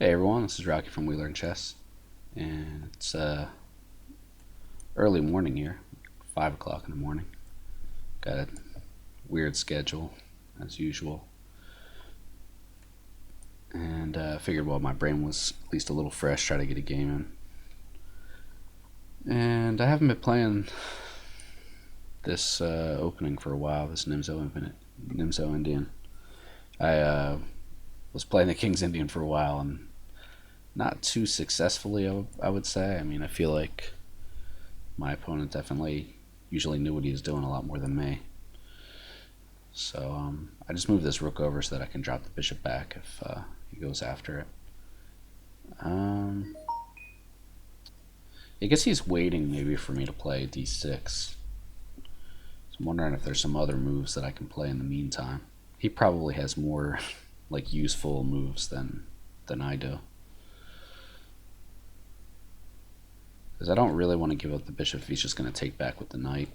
Hey everyone, this is Rocky from We Learn Chess, and it's early morning here, 5 o'clock in the morning. Got a weird schedule, as usual, and figured while my brain was at least a little fresh, try to get a game in. And I haven't been playing this opening for a while, this Nimzo Indian. I was playing the King's Indian for a while, and not too successfully, I would say. I mean, I feel like my opponent definitely usually knew what he was doing a lot more than me. So I just moved this rook over so that I can drop the bishop back if he goes after it. I guess he's waiting maybe for me to play d6. So I'm wondering if there's some other moves that I can play in the meantime. He probably has more like useful moves than I do. Because I don't really want to give up the bishop if he's just going to take back with the knight.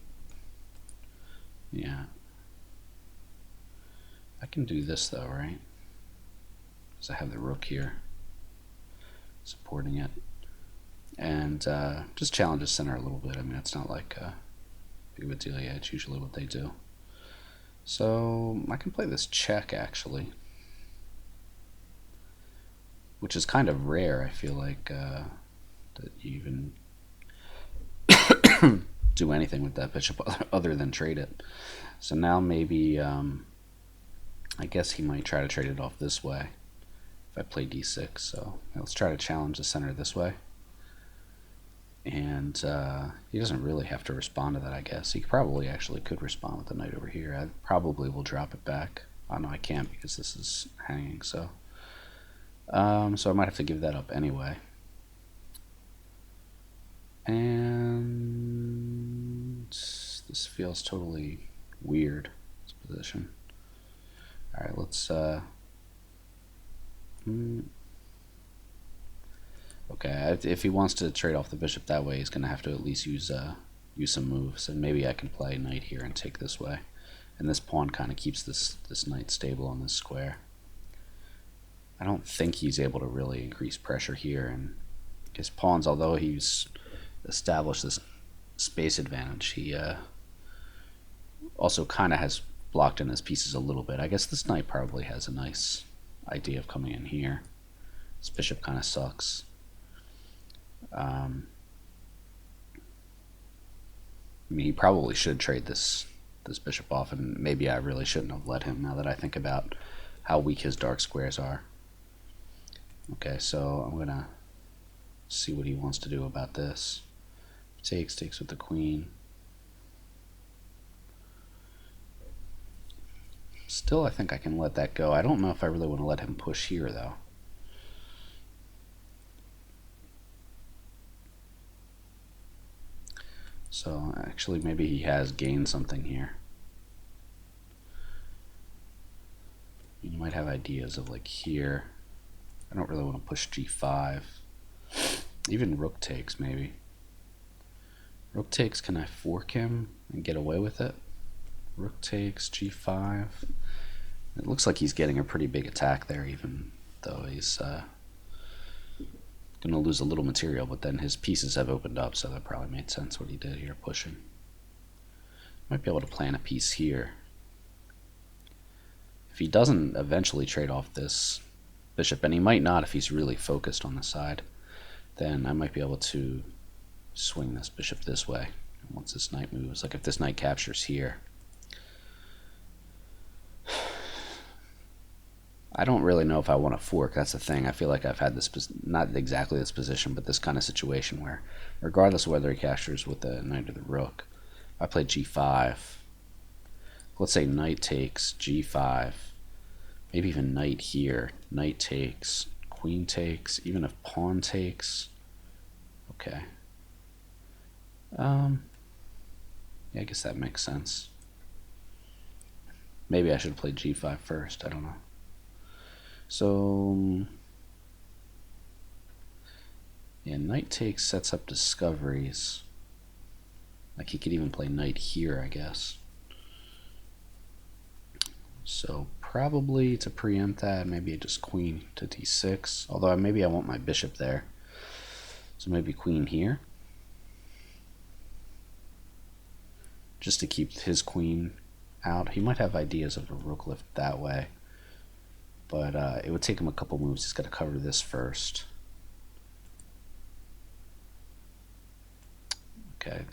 Yeah. I can do this though, right? Because I have the rook here supporting it. And just challenge the center a little bit. I mean, it's not like big of a deal yet. It's usually what they do. So I can play this check actually, which is kind of rare. I feel like that you even do anything with that bishop other than trade it. So now maybe I guess he might try to trade it off this way if I play d6. So let's try to challenge the center this way. And he doesn't really have to respond to that, I guess. He probably actually could respond with the knight over here. I probably will drop it back. Oh no, I can't because this is hanging. So I might have to give that up anyway. And this feels totally weird, this position. Alright, let's okay, if he wants to trade off the bishop that way, he's going to have to at least use some moves. And maybe I can play knight here and take this way. And this pawn kind of keeps this knight stable on this square. I don't think he's able to really increase pressure here. And his pawns, although he's established this space advantage, he also kind of has blocked in his pieces a little bit. I guess this knight probably has a nice idea of coming in here. This bishop kind of sucks. I mean, he probably should trade this bishop off, and maybe I really shouldn't have let him, now that I think about how weak his dark squares are. Okay, so I'm gonna see what he wants to do about this. Takes with the queen. Still, I think I can let that go. I don't know if I really want to let him push here, though. So, actually, maybe he has gained something here. You might have ideas of, like, here. I don't really want to push g5. Even rook takes, maybe. Rook takes, can I fork him and get away with it? Rook takes, g5. It looks like he's getting a pretty big attack there, even though he's going to lose a little material, but then his pieces have opened up, so that probably made sense what he did here, pushing. Might be able to plan a piece here. If he doesn't eventually trade off this bishop, and he might not if he's really focused on the side, then I might be able to swing this bishop this way once this knight moves. Like if this knight captures here, I don't really know if I want to fork. That's the thing. I feel like I've had this, not exactly this position, but this kind of situation where regardless of whether he captures with the knight or the rook, if I play g5, let's say knight takes, g5, maybe even knight here, knight takes, queen takes, even if pawn takes. Okay. Yeah, I guess that makes sense. Maybe I should play g5 first. I don't know. So, yeah, knight takes sets up discoveries. Like he could even play knight here, I guess. So probably, to preempt that, maybe just queen to d6. Although maybe I want my bishop there. So maybe queen here. Just to keep his queen out. He might have ideas of a rook lift that way. But it would take him a couple moves. He's got to cover this first. Okay.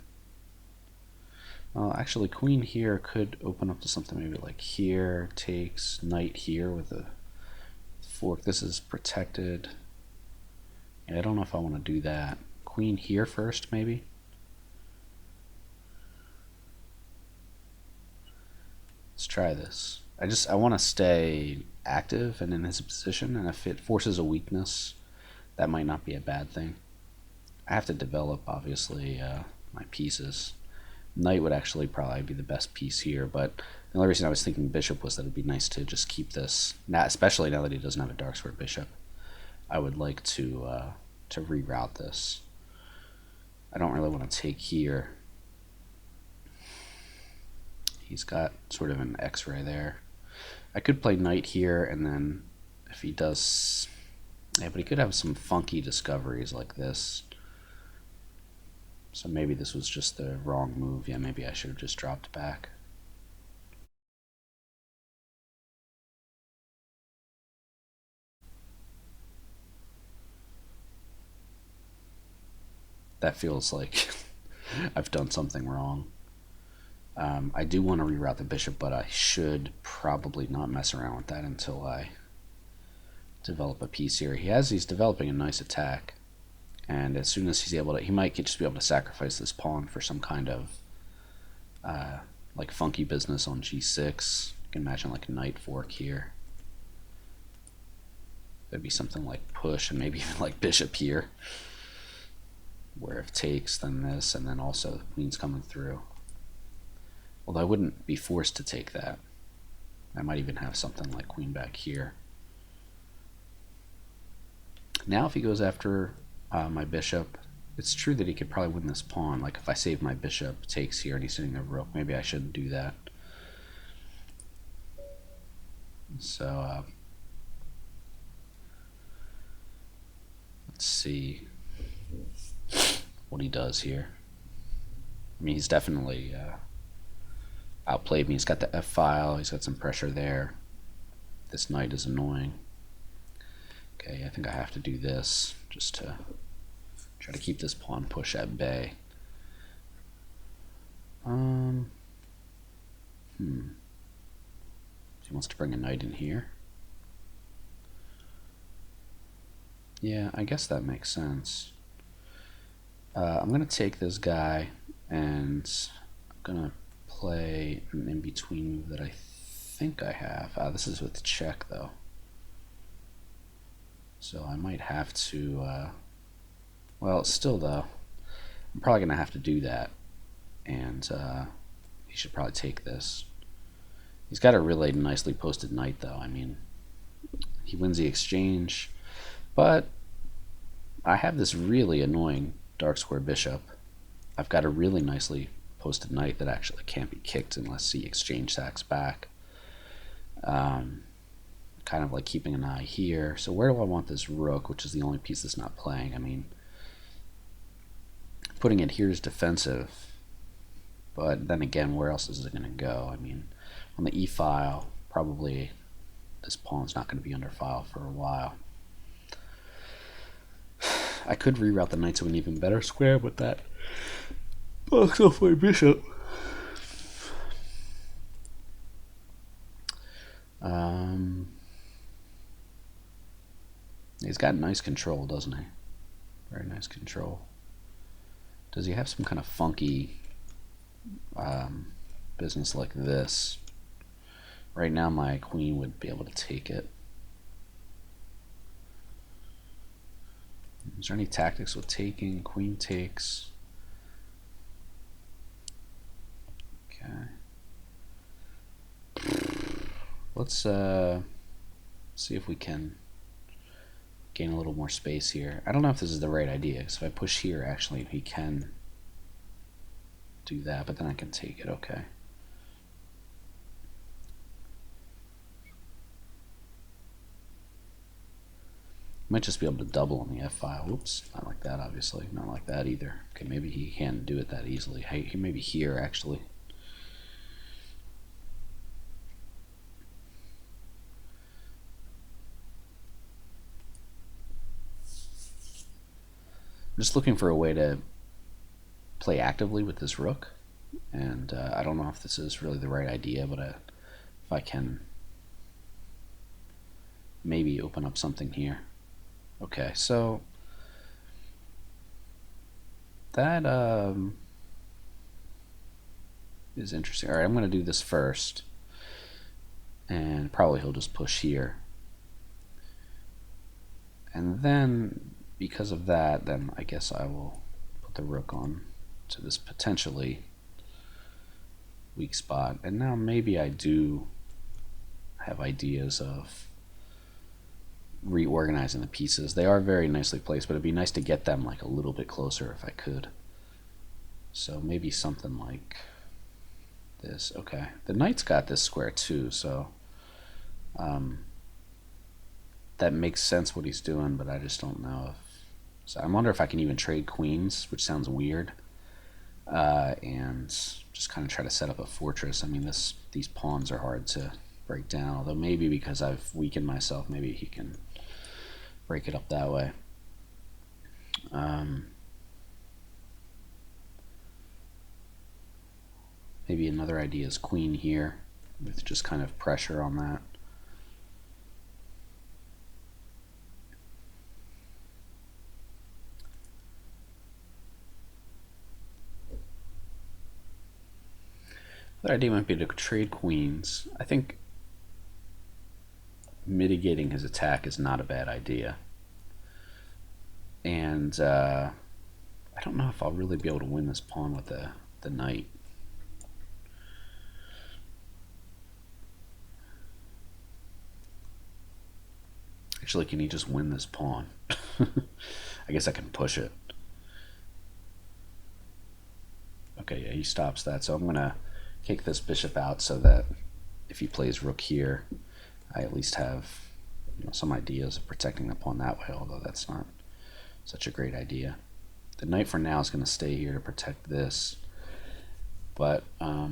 Well, actually, queen here could open up to something maybe like here, takes, knight here with a fork. This is protected. Yeah, I don't know if I want to do that. Queen here first, maybe? Let's try this. I want to stay active and in his position, and if it forces a weakness, that might not be a bad thing. I have to develop, obviously, my pieces. Knight would actually probably be the best piece here, but the only reason I was thinking bishop was that it'd be nice to just keep this, now, especially now that he doesn't have a dark square bishop. I would like to reroute this. I don't really want to take here. He's got sort of an X-ray there. I could play knight here, and then if he does, yeah, but he could have some funky discoveries like this. So maybe this was just the wrong move. Yeah, maybe I should have just dropped back. That feels like I've done something wrong. I do want to reroute the bishop, but I should probably not mess around with that until I develop a piece here. He's developing a nice attack. And as soon as he's able to, he might just be able to sacrifice this pawn for some kind of like funky business on g6. You can imagine like a knight fork here. It'd be something like push, and maybe even like bishop here, where if takes, then this, and then also the queen's coming through. Although I wouldn't be forced to take that. I might even have something like queen back here. Now if he goes after my bishop, it's true that he could probably win this pawn. Like if I save my bishop, takes here, and he's sitting there rook, maybe I shouldn't do that. So let's see what he does here. I mean, he's definitely outplayed me. He's got the F file, he's got some pressure there. This knight is annoying. Okay, I think I have to do this just to try to keep this pawn push at bay. He wants to bring a knight in here. Yeah, I guess that makes sense. I'm going to take this guy, and I'm going to play an in-between move that I think I have. This is with check, though. So I might have to, well, still, though, I'm probably going to have to do that. And he should probably take this. He's got a really nicely posted knight, though. I mean, he wins the exchange. But I have this really annoying dark square bishop. I've got a really nicely posted knight that actually can't be kicked unless he exchange sacks back. Kind of like keeping an eye here. So where do I want this rook, which is the only piece that's not playing? I mean, putting it here is defensive. But then again, where else is it going to go? I mean, on the e file, probably this pawn's not going to be under file for a while. I could reroute the knight to an even better square, but that blocks off my bishop. He's got nice control, doesn't he? Very nice control. Does he have some kind of funky business like this? Right now my queen would be able to take it. Is there any tactics with taking? Queen takes. Okay. Let's see if we can gain a little more space here. I don't know if this is the right idea, because if I push here, actually, he can do that, but then I can take it. Okay. Might just be able to double on the F file. Whoops, not like that, obviously. Not like that either. Okay, maybe he can't do it that easily. Hey, maybe here, actually. I'm just looking for a way to play actively with this rook. And I don't know if this is really the right idea, but if I can maybe open up something here. Okay, so that is interesting. All right, I'm going to do this first, and probably he'll just push here. And then, because of that, then I guess I will put the rook on to this potentially weak spot. And now maybe I do have ideas of reorganizing the pieces. They are very nicely placed, but it'd be nice to get them like a little bit closer if I could. So maybe something like this. Okay, the knight's got this square too, so that makes sense what he's doing, but I just don't know if. So I wonder if I can even trade queens, which sounds weird, and just kind of try to set up a fortress. I mean, these pawns are hard to break down, although maybe because I've weakened myself, maybe he can break it up that way. Maybe another idea is queen here, with just kind of pressure on that. The idea might be to trade queens. I think mitigating his attack is not a bad idea. And I don't know if I'll really be able to win this pawn with the knight. Actually, can he just win this pawn? I guess I can push it. Okay, yeah, he stops that. So I'm going to kick this bishop out so that if he plays rook here, I at least have some ideas of protecting the pawn that way, although that's not such a great idea. The knight for now is going to stay here to protect this, but at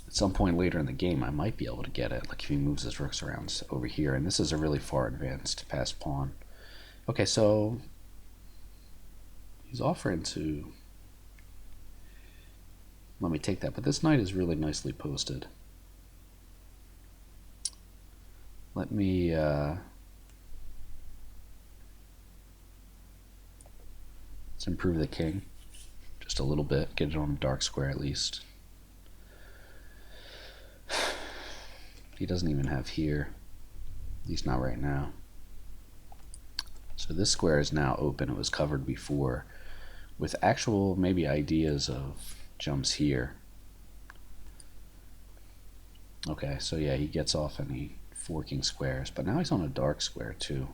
some point later in the game I might be able to get it, like if he moves his rooks around over here, and this is a really far advanced passed pawn. Okay, so he's offering to let me take that, but this knight is really nicely posted. Let me let's improve the king just a little bit, get it on a dark square at least. He doesn't even have here, at least not right now. So this square is now open. It was covered before with actual maybe ideas of jumps here. Okay, so yeah, he gets off any forking squares, but now he's on a dark square too.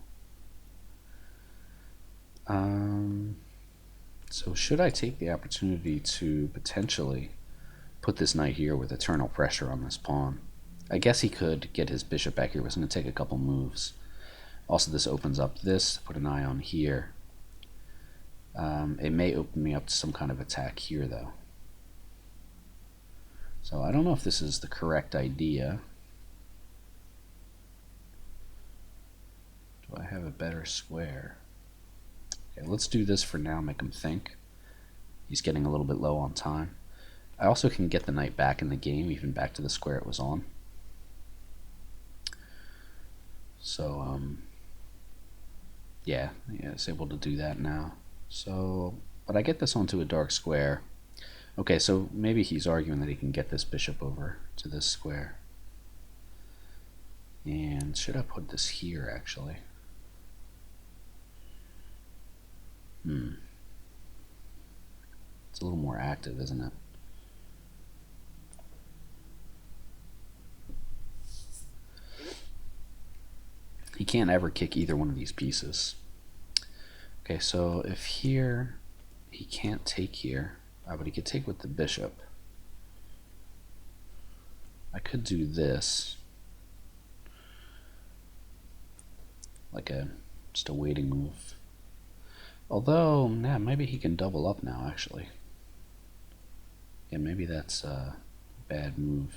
So should I take the opportunity to potentially put this knight here with eternal pressure on this pawn? I guess he could get his bishop back here, but it's going to take a couple moves. Also, this opens up this, put an eye on here. It may open me up to some kind of attack here though. So I don't know if this is the correct idea. Do I have a better square? Okay, let's do this for now, make him think. He's getting a little bit low on time. I also can get the knight back in the game, even back to the square it was on. So, yeah, it's able to do that now. So, but I get this onto a dark square. Okay, so maybe he's arguing that he can get this bishop over to this square. And should I put this here, actually? It's a little more active, isn't it? He can't ever kick either one of these pieces. Okay, so if here he can't take here, but he could take with the bishop. I could do this. like just a waiting move. Although, yeah, maybe he can double up now, actually. Yeah, maybe that's a bad move.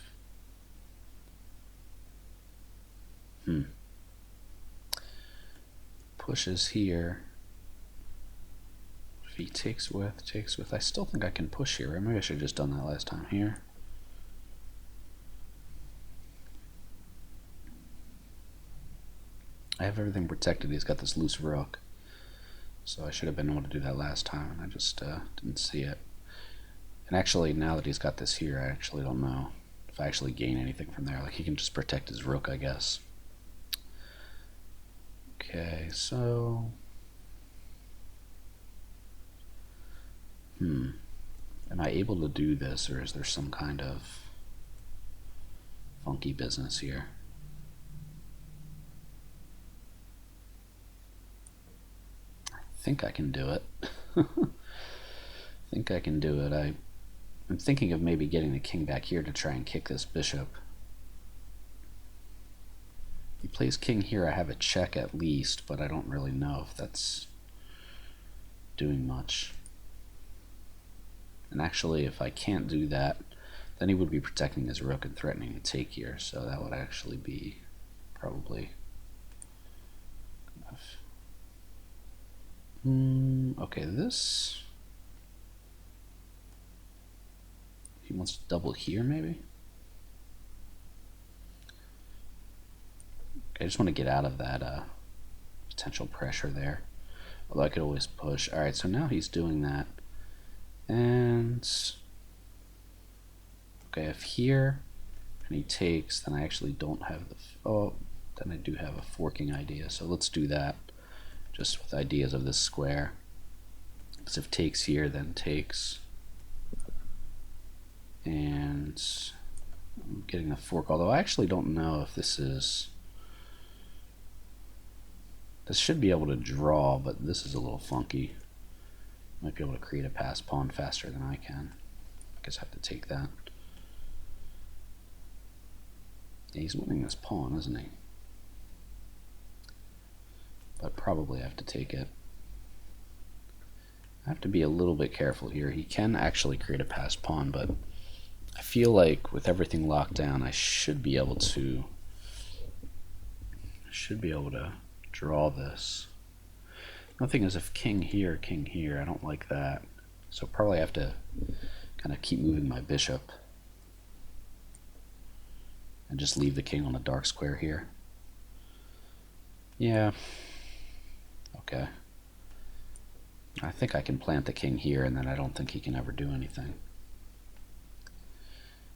Pushes here. If he takes with, I still think I can push here. Maybe I should have just done that last time here. I have everything protected. He's got this loose rook. So I should have been able to do that last time, and I just didn't see it. And actually, now that he's got this here, I actually don't know if I actually gain anything from there. Like, he can just protect his rook, I guess. Okay, so... Am I able to do this, or is there some kind of funky business here? I think I can do it. I'm thinking of maybe getting the king back here to try and kick this bishop. If he plays king here, I have a check at least, but I don't really know if that's doing much. And actually, if I can't do that, then he would be protecting his rook and threatening to take here, so that would actually be probably enough. Okay, this... He wants to double here, maybe? Okay, I just want to get out of that potential pressure there. Although I could always push. Alright, so now he's doing that. And... Okay, if here and he takes, then I actually don't have the... Oh, then I do have a forking idea. So let's do that. Just with ideas of this square. Because if takes here, then takes... And I'm getting the fork, although I actually don't know if this is... This should be able to draw, but this is a little funky. Might be able to create a passed pawn faster than I can. I guess I have to take that. Yeah, he's winning this pawn, isn't he? But probably have to take it. I have to be a little bit careful here. He can actually create a passed pawn, but I feel like with everything locked down, I should be able to draw this. The thing is, if king here, I don't like that. So probably have to kind of keep moving my bishop and just leave the king on the dark square here. Yeah. Okay. I think I can plant the king here, and then I don't think he can ever do anything.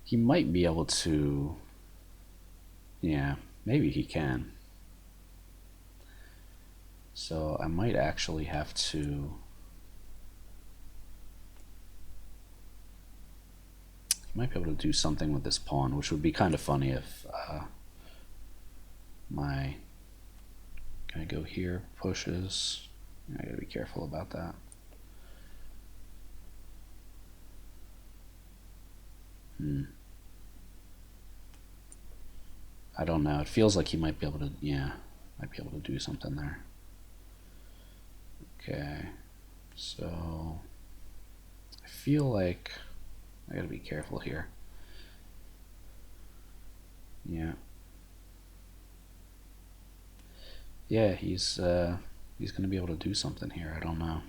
He might be able to... Yeah, maybe he can. So I might actually have to... He might be able to do something with this pawn, which would be kind of funny if my... Can I go here? Pushes. I gotta be careful about that. I don't know. It feels like he might be able to, yeah, might be able to do something there. Okay, so I feel like I gotta be careful here. Yeah. Yeah, he's gonna be able to do something here. I don't know.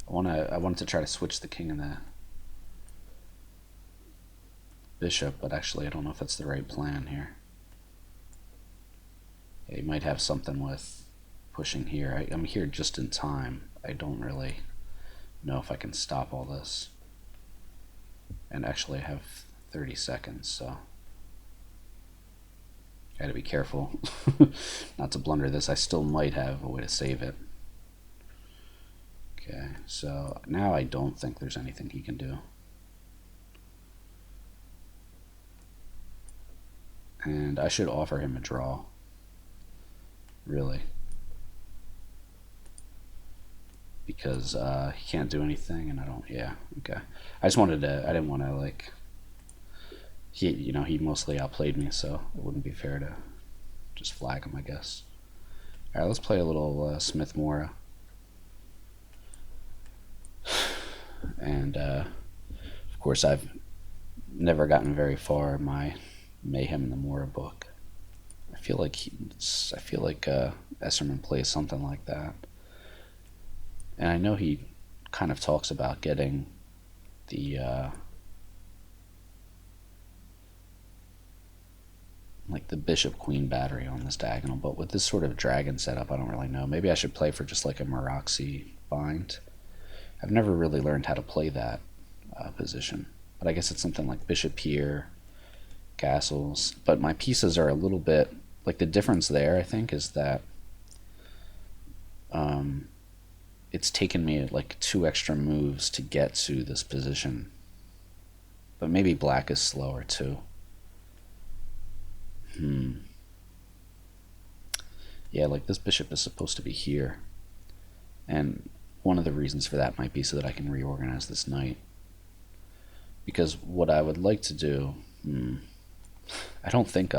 I wanted to try to switch the king and the bishop, but actually I don't know if that's the right plan here. Yeah, he might have something with pushing here. I'm here just in time. I don't really know if I can stop all this. And actually I have 30 seconds, so gotta be careful not to blunder this. I still might have a way to save it. Okay, so now I don't think there's anything he can do. And I should offer him a draw. Really. Because he can't do anything, and I don't, yeah, okay. I just wanted to, I didn't want to, like, he mostly outplayed me, so it wouldn't be fair to just flag him, I guess. Alright, let's play a little Smith-Morra. And, of course, I've never gotten very far in my Mayhem in the Morra book. I feel like Esserman plays something like that. And I know he kind of talks about getting the like the bishop queen battery on this diagonal, but with this sort of dragon setup, I don't really know. Maybe I should play for just like a Meraxi bind. I've never really learned how to play that position, but I guess it's something like bishop here, castles. But my pieces are a little bit like, the difference there, I think, is that it's taken me like 2 extra moves to get to this position. But maybe black is slower too. Yeah, like this bishop is supposed to be here. And one of the reasons for that might be so that I can reorganize this knight. Because what I would like to do, I don't think,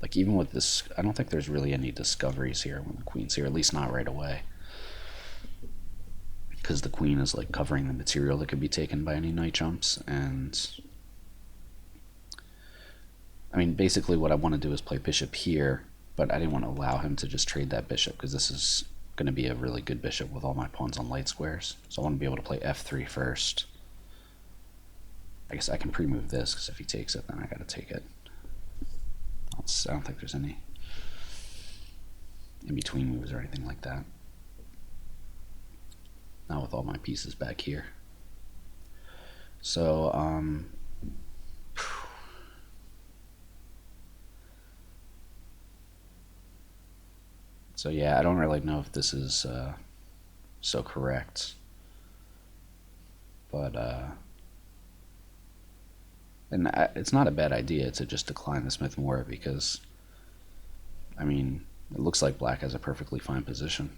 like even with this, I don't think there's really any discoveries here when the queen's here, at least not right away. Because the queen is like covering the material that could be taken by any knight jumps, and I mean, basically what I want to do is play bishop here, but I didn't want to allow him to just trade that bishop, because this is going to be a really good bishop with all my pawns on light squares. So I want to be able to play f3 first. I guess I can pre-move this, because if he takes it, then I got to take it. I don't think there's any in-between moves or anything like that. Not with all my pieces back here. So, so yeah, I don't really know if this is so correct. But, and it's not a bad idea to just decline the Smith-Morra, because, I mean, it looks like black has a perfectly fine position.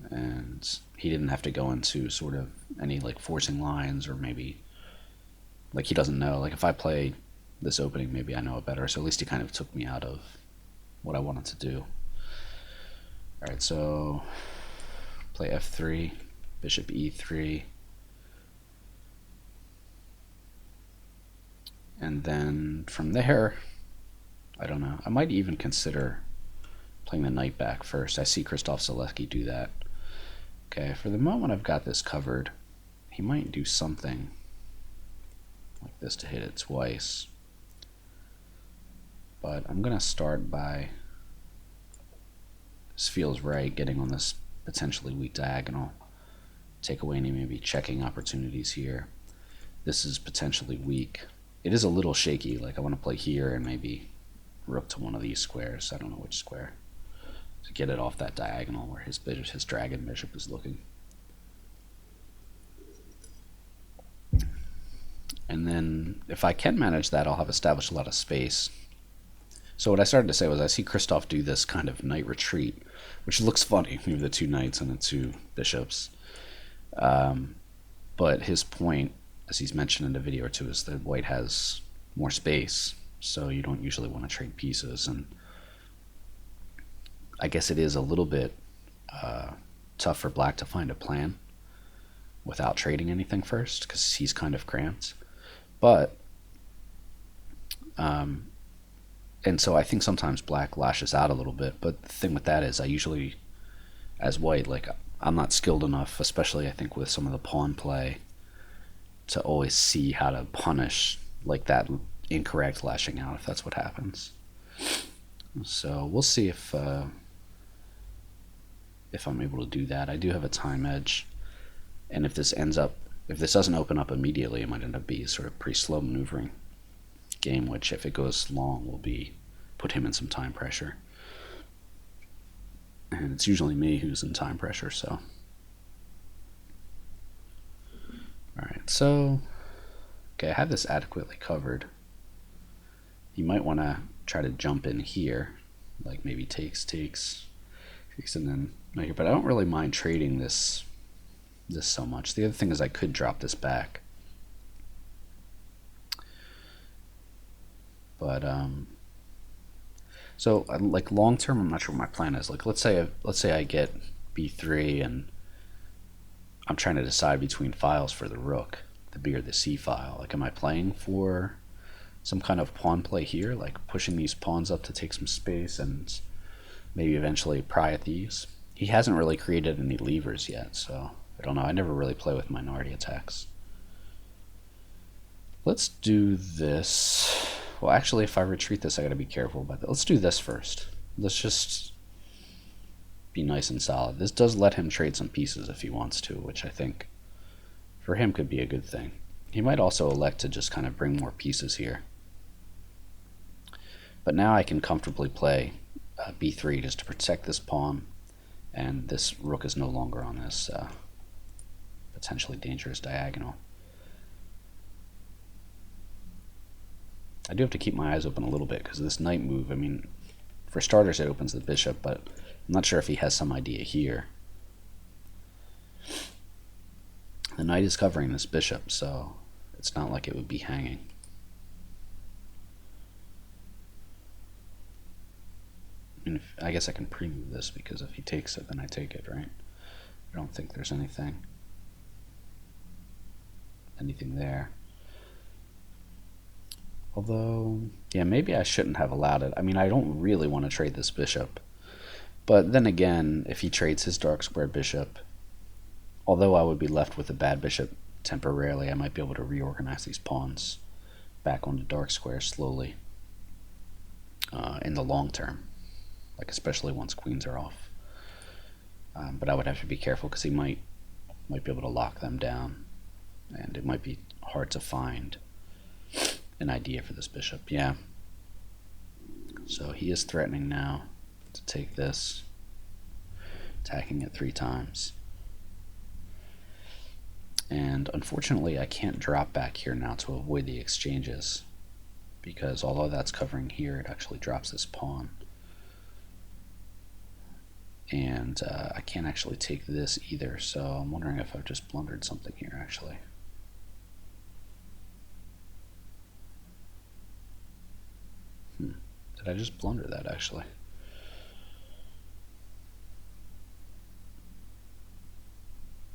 And he didn't have to go into sort of any like forcing lines, or maybe like he doesn't know. Like if I play this opening, maybe I know it better. So at least he kind of took me out of what I wanted to do. Alright, so play f3, bishop e3. And then from there, I don't know. I might even consider playing the knight back first. I see Krzysztof Zaleski do that. Okay, for the moment I've got this covered. He might do something like this to hit it twice. But I'm going to start by, this feels right, getting on this potentially weak diagonal. Take away any maybe checking opportunities here. This is potentially weak. It is a little shaky, like I want to play here and maybe rook to one of these squares. I don't know which square. To get it off that diagonal where his dragon bishop is looking. And then if I can manage that, I'll have established a lot of space. So what I started to say was I see Krzysztof do this kind of knight retreat, which looks funny. We have the 2 knights and the 2 bishops. But his point, as he's mentioned in a video or two, is that white has more space, so you don't usually want to trade pieces. And I guess it is a little bit tough for black to find a plan without trading anything first, because he's kind of cramped. But and so I think sometimes black lashes out a little bit, but the thing with that is I usually, as white, like I'm not skilled enough, especially I think with some of the pawn play, to always see how to punish like that incorrect lashing out if that's what happens. So we'll see if I'm able to do that. I do have a time edge, and if this doesn't open up immediately, it might end up being sort of pretty slow maneuvering game, which if it goes long will be put him in some time pressure. And it's usually me who's in time pressure, so. Alright, so okay, I have this adequately covered. You might want to try to jump in here, like maybe takes, and then right here, but I don't really mind trading this so much. The other thing is I could drop this back. But So like long term, I'm not sure what my plan is. Like let's say I get b3 and I'm trying to decide between files for the rook, the b or the c file. Like am I playing for some kind of pawn play here, like pushing these pawns up to take some space and maybe eventually pry at these? He hasn't really created any levers yet, so I don't know. I never really play with minority attacks. Let's do this. Well, actually, if I retreat this, I gotta be careful about that. Let's do this first. Let's just be nice and solid. This does let him trade some pieces if he wants to, which I think for him could be a good thing. He might also elect to just kind of bring more pieces here. But now I can comfortably play b3 just to protect this pawn, and this rook is no longer on this potentially dangerous diagonal. I do have to keep my eyes open a little bit because this knight move, I mean, for starters it opens the bishop, but I'm not sure if he has some idea here. The knight is covering this bishop, so it's not like it would be hanging. I mean, I guess I can pre-move this because if he takes it, then I take it, right? I don't think there's anything there. Although, yeah, maybe I shouldn't have allowed it. I mean, I don't really want to trade this bishop. But then again, if he trades his dark square bishop, although I would be left with a bad bishop temporarily, I might be able to reorganize these pawns back onto dark square slowly in the long term, like especially once queens are off. But I would have to be careful because he might be able to lock them down, and it might be hard to find an idea for this bishop. Yeah. So he is threatening now to take this, attacking it 3 times. And unfortunately I can't drop back here now to avoid the exchanges, because although that's covering here, it actually drops this pawn. And I can't actually take this either, so I'm wondering if I've just blundered something here actually. Did I just blunder that actually?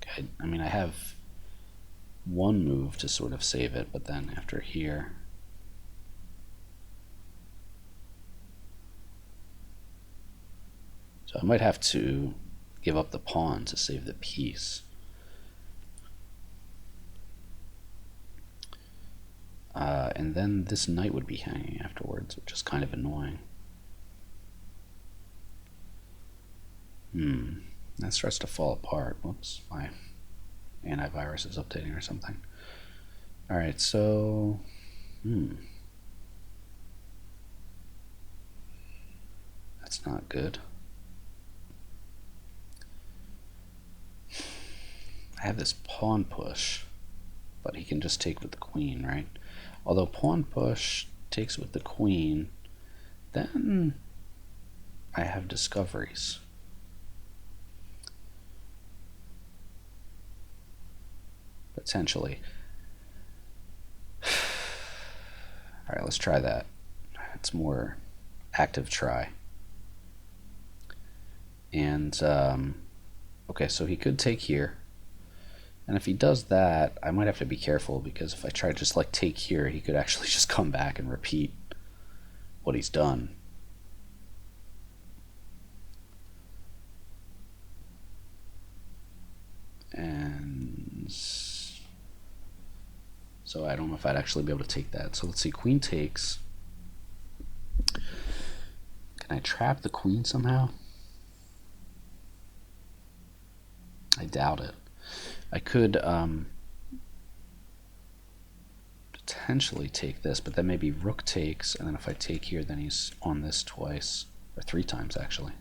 Okay, I mean, I have one move to sort of save it, but then after here, so I might have to give up the pawn to save the piece. And then this knight would be hanging afterwards, which is kind of annoying. That starts to fall apart. Whoops, my antivirus is updating or something. Alright, so that's not good. I have this pawn push, but he can just take with the queen, right? Although pawn push takes with the queen, then I have discoveries. Potentially. Alright, let's try that. It's more active try. And, okay, so he could take here. And if he does that, I might have to be careful, because if I try to just like take here, he could actually just come back and repeat what he's done. And so I don't know if I'd actually be able to take that. So let's see, queen takes. Can I trap the queen somehow? I doubt it. I could potentially take this, but then maybe rook takes, and then if I take here, then he's on this twice, or 3 times actually.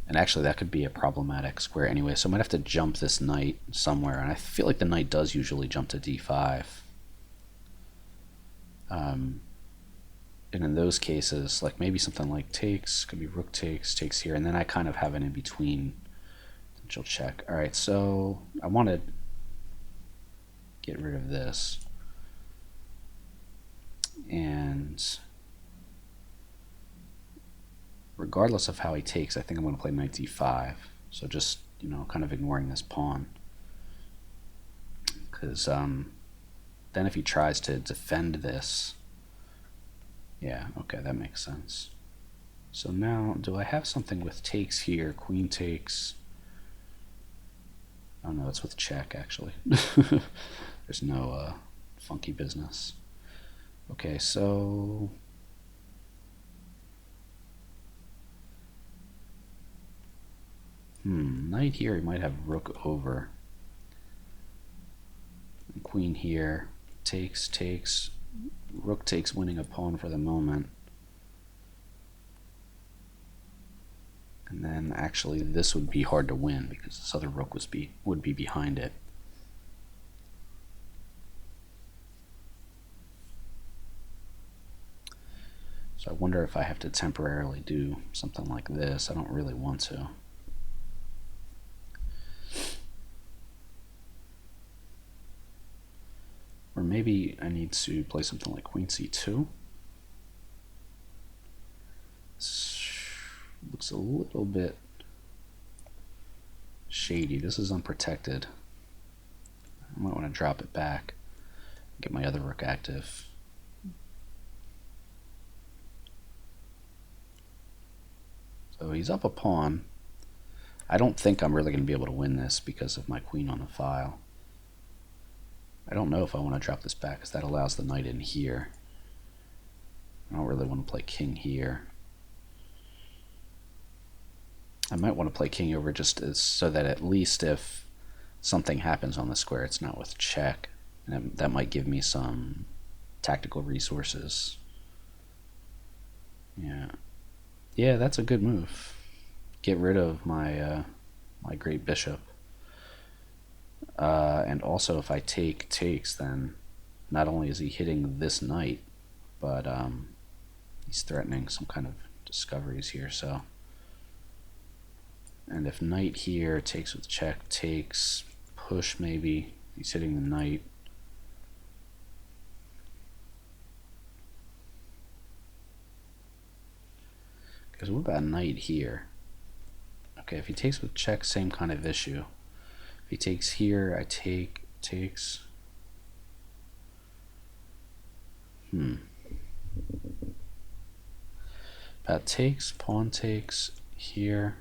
And actually that could be a problematic square anyway, so I might have to jump this knight somewhere, and I feel like the knight does usually jump to d5. And in those cases, like maybe something like takes, could be rook takes, takes here, and then I kind of have an in-between potential check. Alright, so I want to get rid of this. And regardless of how he takes, I think I'm going to play knight d5. So just, kind of ignoring this pawn. Because then if he tries to defend this, yeah, okay, that makes sense. So now, do I have something with takes here? Queen takes. Oh no, it's with check, actually. There's no funky business. Okay, so knight here, he might have rook over. And queen here, takes, takes. Rook takes, winning a pawn for the moment. And then actually this would be hard to win because this other rook would be behind it. So I wonder if I have to temporarily do something like this. I don't really want to. Or maybe I need to play something like queen c2. This looks a little bit shady. This is unprotected. I might want to drop it back, get my other rook active. So he's up a pawn. I don't think I'm really going to be able to win this because of my queen on the file. I don't know if I want to drop this back because that allows the knight in here. I don't really want to play king here. I might want to play king over just so that at least if something happens on the square, it's not with check. And that might give me some tactical resources. Yeah, that's a good move. Get rid of my my great bishop. And also, if I takes, then not only is he hitting this knight, but he's threatening some kind of discoveries here. So, and if knight here takes with check, takes, push maybe, he's hitting the knight. Because what about knight here? Okay, if he takes with check, same kind of issue. If he takes here, I takes. About takes, pawn takes, here.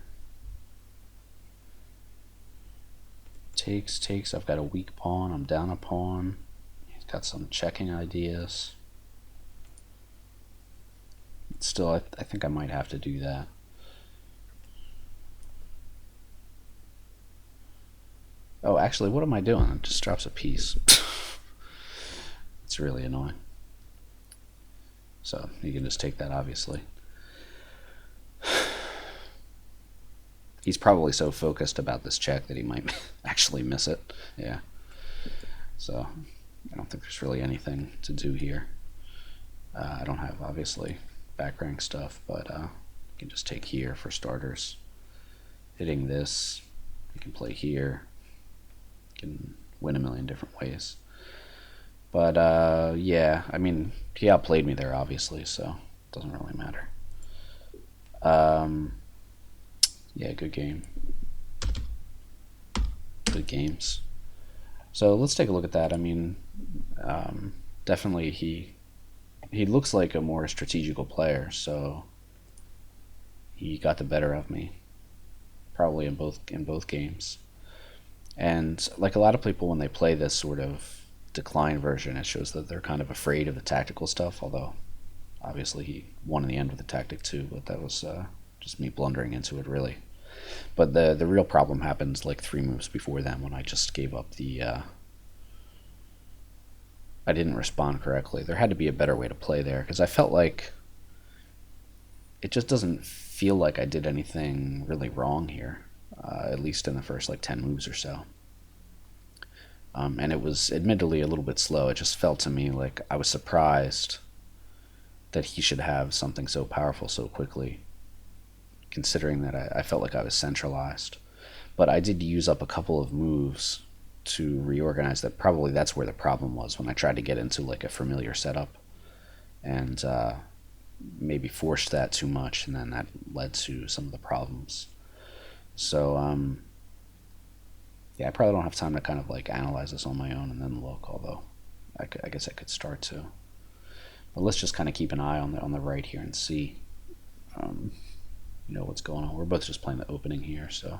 Takes, I've got a weak pawn, I'm down a pawn. He's got some checking ideas. Still, I think I might have to do that. Oh, actually, what am I doing? It just drops a piece. It's really annoying. So you can just take that, obviously. He's probably so focused about this check that he might actually miss it. Yeah. So I don't think there's really anything to do here. I don't have, obviously, back rank stuff, but you can just take here for starters. Hitting this, you can play here. You can win a million different ways. But yeah, I mean, he outplayed me there, obviously, so it doesn't really matter. Yeah, good game. Good games. So let's take a look at that. I mean, definitely he looks like a more strategical player, so he got the better of me, probably in both games. And like a lot of people, when they play this sort of decline version, it shows that they're kind of afraid of the tactical stuff, although obviously he won in the end with the tactic too, but that was just me blundering into it, really. But the real problem happens like 3 moves before then, when I just gave up the I didn't respond correctly. There had to be a better way to play there, because I felt like it just doesn't feel like I did anything really wrong here, at least in the first like 10 moves or so. And it was admittedly a little bit slow. It just felt to me like I was surprised that he should have something so powerful so quickly, considering that I felt like I was centralized. But I did use up a couple of moves to reorganize that. Probably that's where the problem was, when I tried to get into like a familiar setup. And maybe forced that too much, and then that led to some of the problems. So yeah, I probably don't have time to kind of like analyze this on my own and then look. Although I guess I could start to. But let's just kind of keep an eye on the right here and see, um, what's going on. We're both just playing the opening here, so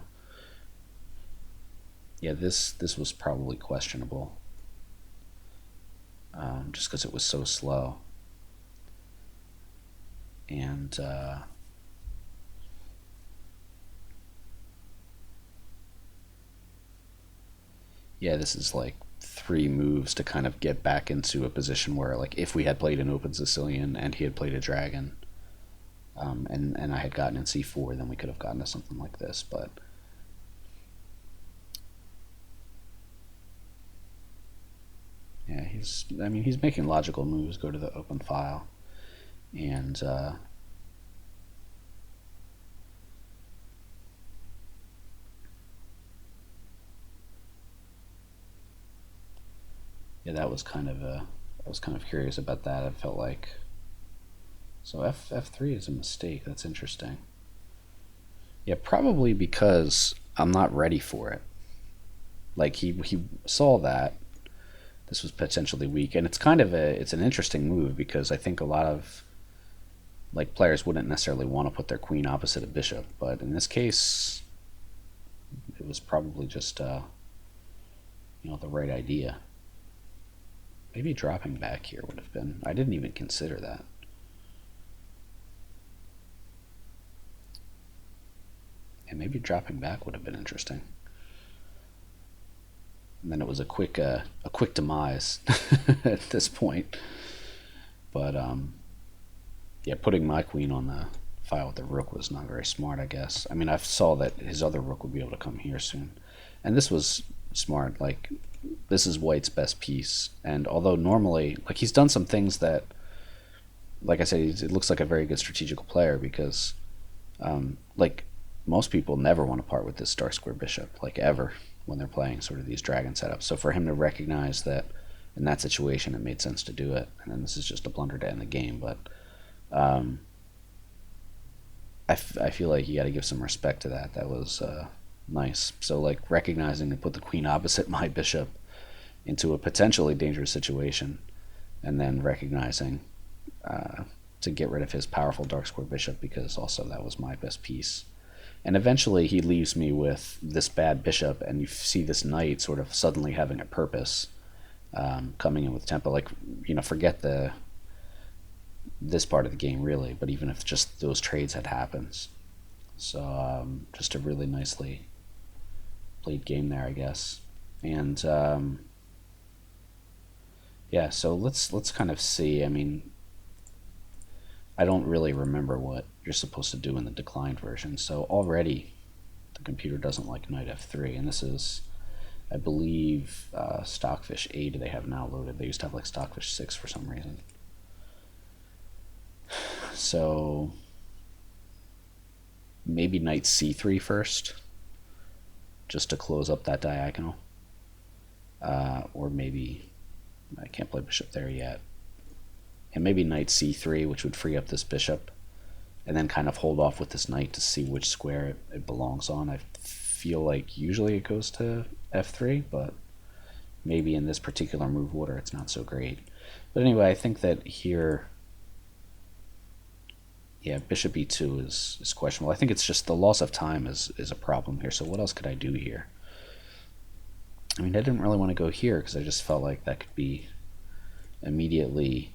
yeah, this was probably questionable, just because it was so slow. And yeah, this is like 3 moves to kind of get back into a position where, like, if we had played an open Sicilian and he had played a dragon, and I had gotten in c4, then we could have gotten to something like this. But yeah, he's making logical moves. Go to the open file, and yeah, that was kind of I was kind of curious about that. I felt like, so f3 is a mistake. That's interesting. Yeah, probably because I'm not ready for it. Like he saw that this was potentially weak, and it's an interesting move because I think a lot of like players wouldn't necessarily want to put their queen opposite a bishop, but in this case, it was probably just the right idea. Maybe dropping back here would have been. I didn't even consider that. And maybe dropping back would have been interesting. And then it was a quick demise at this point. But yeah, putting my queen on the file with the rook was not very smart, I guess. I mean, I saw that his other rook would be able to come here soon, and this was smart. Like, this is White's best piece, and although normally, like, he's done some things that, like I said, it looks like a very good strategical player because, like, most people never want to part with this dark square bishop, like, ever, when they're playing sort of these dragon setups. So for him to recognize that in that situation it made sense to do it, and then this is just a blunder to end the game, but I feel like you got to give some respect to that. That was nice. So, like, recognizing to put the queen opposite my bishop into a potentially dangerous situation, and then recognizing to get rid of his powerful dark square bishop because also that was my best piece. And eventually he leaves me with this bad bishop, and you see this knight sort of suddenly having a purpose, coming in with tempo. Like, forget this part of the game really, but even if just those trades had happened. So just a really nicely played game there, I guess. And yeah, so let's kind of see. I mean, I don't really remember what you're supposed to do in the declined version. So already the computer doesn't like knight f3, and this is, I believe, Stockfish 8 they have now loaded. They used to have like Stockfish 6 for some reason. So maybe knight c3 first, just to close up that diagonal. Or maybe, I can't play bishop there yet. And maybe knight c3, which would free up this bishop, and then kind of hold off with this knight to see which square it belongs on. I feel like usually it goes to f3, but maybe in this particular move order it's not so great. But anyway, I think that here, yeah, bishop e2 is questionable. I think it's just the loss of time is a problem here. So what else could I do here? I mean, I didn't really want to go here because I just felt like that could be immediately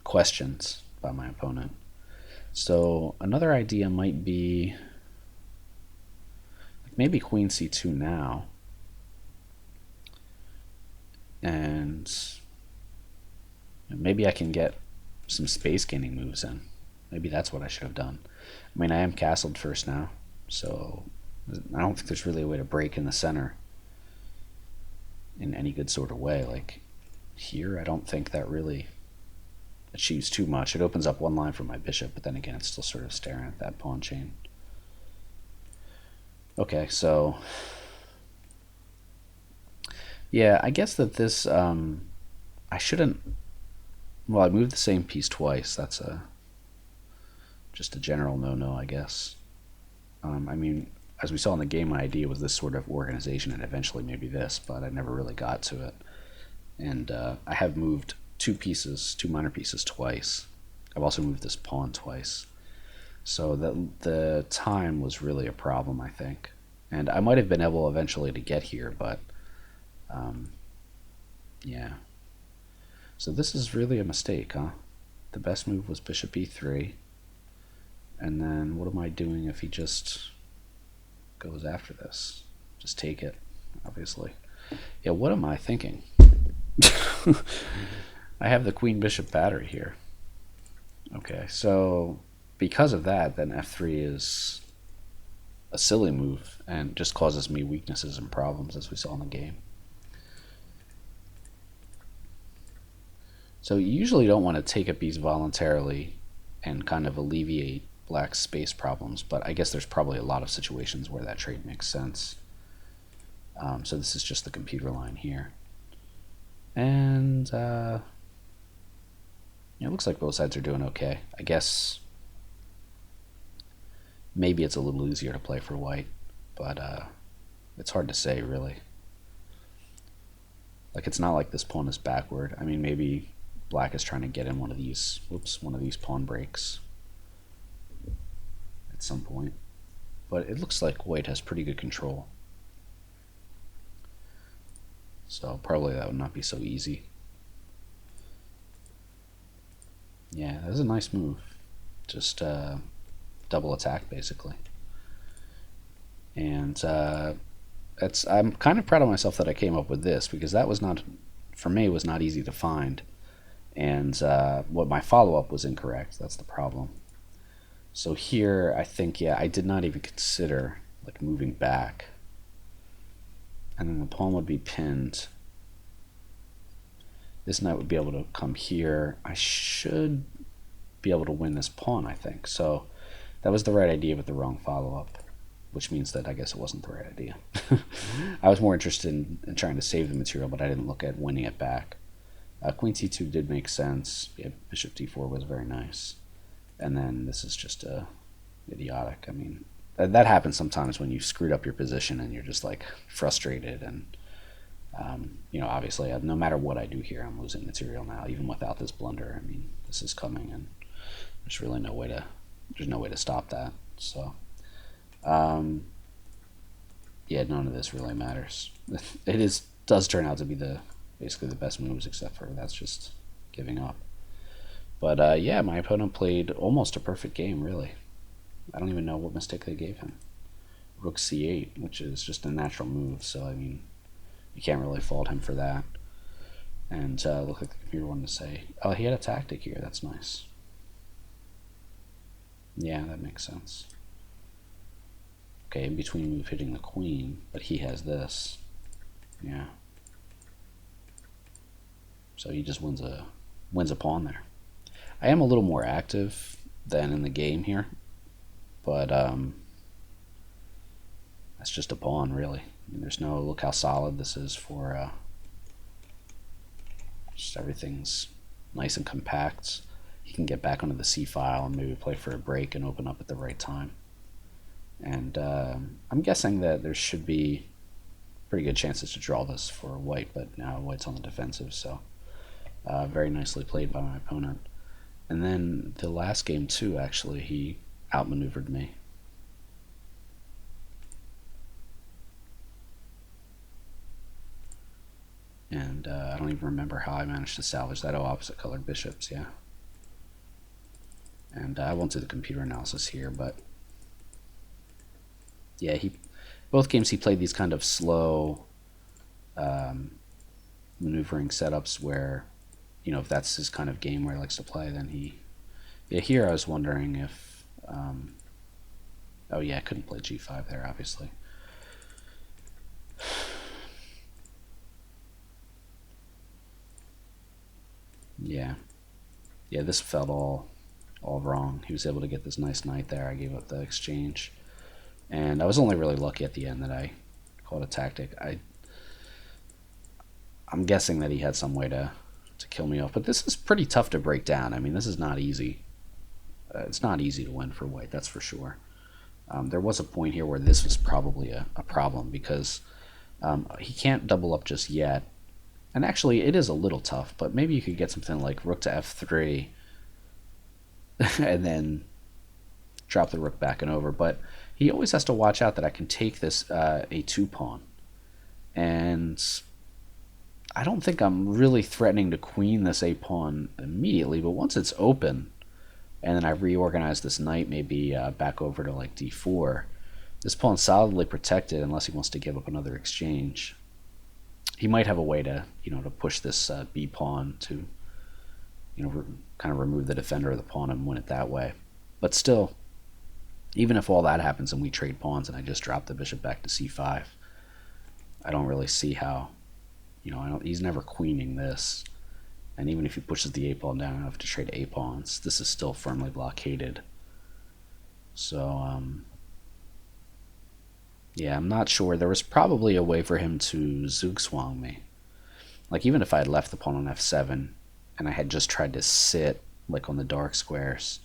questioned by my opponent. So another idea might be maybe queen c2 now, and maybe I can get some space gaining moves in. Maybe that's what I should have done. I mean, I am castled first now, so I don't think there's really a way to break in the center in any good sort of way. Like here, I don't think that really achieves too much. It opens up one line for my bishop, but then again, it's still sort of staring at that pawn chain. Okay, so yeah, I guess that this I shouldn't. Well, I moved the same piece twice. That's a just a general no-no, I guess. I mean, as we saw in the game, my idea was this sort of organization and eventually maybe this, but I never really got to it. And I have moved two minor pieces twice. I've also moved this pawn twice. So the time was really a problem, I think. And I might have been able eventually to get here, but yeah. So this is really a mistake, huh? The best move was bishop e3. And then what am I doing if he just goes after this? Just take it, obviously. Yeah, what am I thinking? I have the queen bishop battery here. Okay, so because of that, then f3 is a silly move and just causes me weaknesses and problems, as we saw in the game. So you usually don't want to take a piece voluntarily and kind of alleviate black's space problems, but I guess there's probably a lot of situations where that trade makes sense. So this is just the computer line here. And it looks like both sides are doing okay. I guess maybe it's a little easier to play for white, but it's hard to say, really. Like, it's not like this pawn is backward. I mean, maybe black is trying to get in one of these pawn breaks at some point. But it looks like white has pretty good control. So probably that would not be so easy. Yeah, that's a nice move. Just double attack, basically. And I'm kind of proud of myself that I came up with this, because that was not, for me, was not easy to find. And what my follow-up was incorrect. That's the problem. So here, I think, yeah, I did not even consider like moving back. And then the pawn would be pinned. This knight would be able to come here. I should be able to win this pawn, I think. So that was the right idea with the wrong follow-up, which means that I guess it wasn't the right idea. I was more interested in trying to save the material, but I didn't look at winning it back. Queen c2 did make sense. Yeah, bishop d4 was very nice. And then this is just idiotic. I mean, that happens sometimes when you screwed up your position and you're just like frustrated. And obviously, no matter what I do here, I'm losing material now, even without this blunder. I mean, this is coming, and there's really no way to stop that. So yeah, none of this really matters. It does turn out to be basically the best moves, except for that's just giving up. But yeah, my opponent played almost a perfect game, really. I don't even know what mistake they gave him. Rook c8, which is just a natural move, so I mean, you can't really fault him for that. And look like the computer wanted to say, oh, he had a tactic here. That's nice. Yeah, that makes sense. Okay, in between move hitting the queen, but he has this. Yeah. So he just wins a pawn there. I am a little more active than in the game here, but that's just a pawn, really. I mean, there's no, look how solid this is for just everything's nice and compact. He can get back onto the c file and maybe play for a break and open up at the right time. And I'm guessing that there should be pretty good chances to draw this for white, but now white's on the defensive, so very nicely played by my opponent. And then the last game too, actually, he outmaneuvered me. And I don't even remember how I managed to salvage that. Oh, opposite colored bishops, yeah. And I won't do the computer analysis here, but yeah, both games he played these kind of slow maneuvering setups where, if that's his kind of game where he likes to play, then yeah, here I was wondering if, oh yeah, I couldn't play g5 there, obviously. Yeah, this felt all wrong. He was able to get this nice knight there. I gave up the exchange, and I was only really lucky at the end that I called a tactic. I'm guessing that he had some way to kill me off, but this is pretty tough to break down. I mean, this is not easy. it's not easy to win for white, that's for sure. There was a point here where this was probably a problem because he can't double up just yet. And actually, it is a little tough, but maybe you could get something like rook to f3 and then drop the rook back and over. But he always has to watch out that I can take this a2 pawn. And I don't think I'm really threatening to queen this a pawn immediately, but once it's open, and then I reorganize this knight maybe back over to like d4, this pawn's solidly protected unless he wants to give up another exchange. He might have a way to, to push this b pawn to, kind of remove the defender of the pawn and win it that way. But still, even if all that happens and we trade pawns and I just drop the bishop back to c5, I don't really see how, he's never queening this. And even if he pushes the a pawn down, I have to trade a pawns. This is still firmly blockaded. So, yeah, I'm not sure. There was probably a way for him to zugzwang me. Like, even if I had left the pawn on f7 and I had just tried to sit, like, on the dark squares,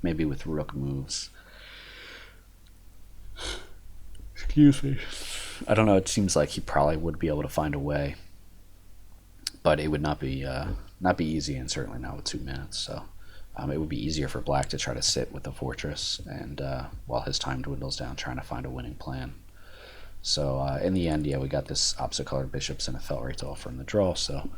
maybe with rook moves. Excuse me. I don't know, it seems like he probably would be able to find a way. But it would not be easy, and certainly not with 2 minutes. So it would be easier for black to try to sit with the fortress, and while his time dwindles down, trying to find a winning plan. So in the end, yeah, we got this opposite colored bishops and a Felrate to offer in the draw. So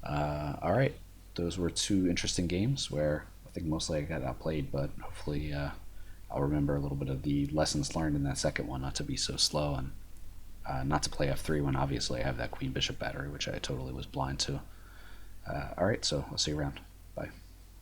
all right, those were 2 interesting games where I think mostly I got outplayed, but hopefully I'll remember a little bit of the lessons learned in that second one, not to be so slow and not to play f3 when obviously I have that queen bishop battery, which I totally was blind to. All right, so I'll see you around. Bye.